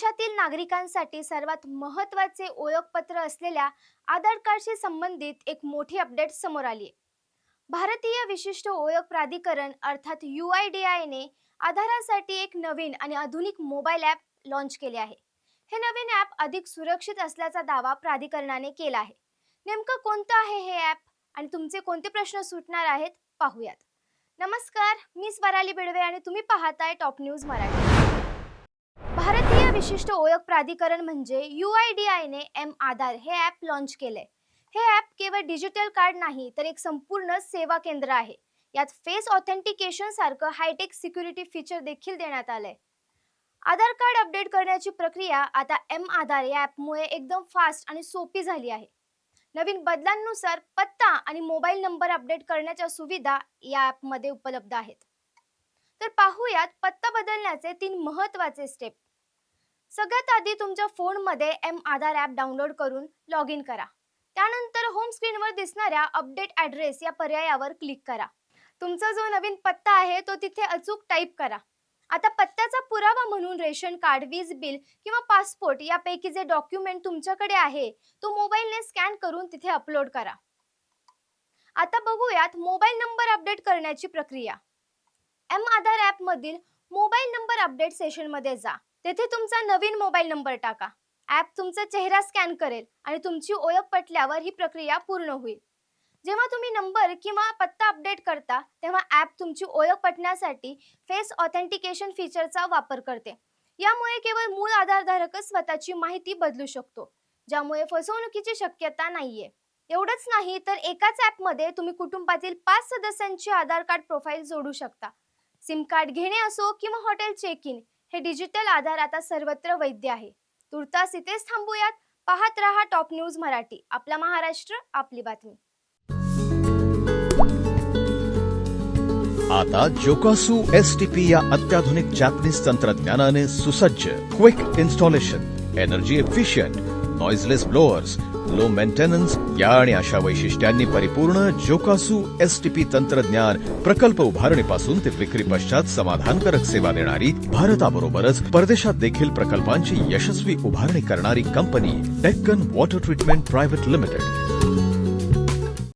देशातील नागरिकांसाठी सर्वात महत्त्वाचे ओळखपत्र असलेल्या आधार कार्डशी संबंधित एक मोठी अपडेट समोर आली आहे. भारतीय विशिष्ट ओळख प्राधिकरण अर्थात UIDAI ने आधारासाठी एक नवीन आणि आधुनिक मोबाईल ॲप लॉन्च केले आहे. हे नवीन ॲप अधिक सुरक्षित असल्याचा दावा प्राधिकरणाने केला आहे. नेमकं कोणतं आहे हे ॲप आणि तुमचे कोणते प्रश्न सुटणार आहेत पाहूयात. नमस्कार, मी स्वराली बिडवे आणि तुम्ही पाहताय टॉप न्यूज मराठी. भारतीय विशिष्ट ओळख प्राधिकरण म्हणजे UIDAI ने आधार हे ॲप लॉन्च केले. हे ॲप केवळ डिजिटल कार्ड नाही तर एक संपूर्ण सेवा केंद्र आहे. यात फेस ऑथेंटिकेशन सारखं हायटेक सिक्युरिटी फीचर देखील देण्यात आलंय. आधार कार्ड अपडेट करण्याची प्रक्रिया आता आधार या ॲपमुळे एकदम फास्ट आणि सोपी झाली आहे. नवीन बदलांनुसार पत्ता आणि मोबाईल नंबर अपडेट करण्याच्या सुविधा या ॲपमध्ये उपलब्ध आहेत. तर पाहूयात पत्ता बदलण्याचे 3 महत्त्वाचे स्टेप. सगळ्यात आधी तुमच्या फोनमध्ये आधार ॲप डाउनलोड करून लॉग इन करा. त्यानंतर होम स्क्रीनवर दिसणाऱ्या अपडेट ॲड्रेस या पर्यायावर क्लिक करा. तुमचा जो नवीन पत्ता आहे तो तिथे अचूक टाईप करा. आता पत्त्याचा पुरावा म्हणून रेशन कार्ड, वीज बिल किंवा पासपोर्ट यापैकी जे डॉक्युमेंट तुमच्याकडे आहे तो मोबाईलने स्कॅन करून तिथे अपलोड करा. आता बघूयात मोबाईल नंबर अपडेट करण्याची प्रक्रिया. आधार ॲप मधील मोबाईल नंबर अपडेट सेशन मध्ये जा. तेथे तुमचा नवीन मोबाईल नंबर टाका. ॲप तुमचा चेहरा स्कॅन करेल आणि तुमची ओळख पटल्यावर ही प्रक्रिया पूर्ण होईल. जेव्हा तुम्ही नंबर किंवा पत्ता अपडेट करता तेव्हा ॲप तुमची ओळख पटण्यासाठी फेस ऑथेंटिकेशन फीचरचा वापर करते. यामुळे केवळ मूळ आधारधारकच स्वतःची माहिती बदलू शकतो, ज्यामुळे फसवणुकीची शक्यता नाहीये. एवढंच नाही तर एकाच ॲपमध्ये तुम्ही कुटुंबातील 5 सदस्यांची आधार कार्ड प्रोफाईल जोडू शकता. सिम कार्ड घेणे असो किंवा हॉटेल चेक इन, हे डिजिटल आधार आता सर्वत्र वैध आहे. तुर्तास इथेच थांबूयात. पाहत रहा टॉप न्यूज मराठी. आपला महाराष्ट्र, आपली बातमी. आता जोकासू STP या अत्याधुनिक जॅपनीज तंत्रज्ञानाने सुसज्ज, quick installation, energy efficient, noiseless blowers, low maintenance या आणि अशा वैशिष्ट्यांनी परिपूर्ण जोकासू STP तंत्रज्ञान प्रकल्प उभारणीपासून ते विक्री पश्चात समाधानकारक सेवा देणारी, भारताबरोबरच परदेशात देखील प्रकल्पांची यशस्वी उभारणी करणारी company Deccan water treatment private limited.